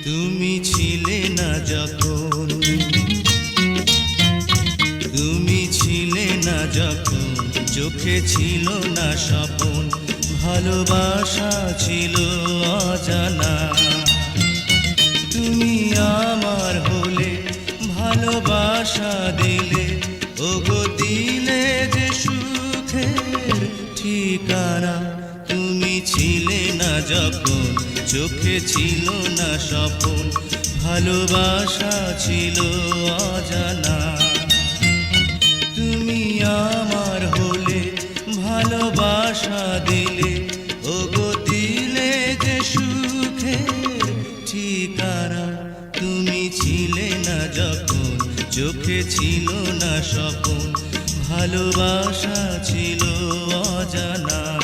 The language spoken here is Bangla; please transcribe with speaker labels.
Speaker 1: তুমি ছিলে না যখন, তুমি ছিলে না যখন, চোখে ছিল না স্বপন, ভালোবাসা ছিল অজানা। তুমি আমার হলে, ভালোবাসা দিলে, ওগো দিলে যে সুখের ঠিকানা। তুমি ছিলে না যখন, চোখে ছিল না স্বপন, ভালোবাসা ছিল অজানা। তুমি আমার হলে, ভালোবাসা দিলে, ওগো দিলে যে সুখের ঠিকানা। তুমি ছিলে না যখন, চোখে ছিল না স্বপন, ভালোবাসা ছিল অজানা।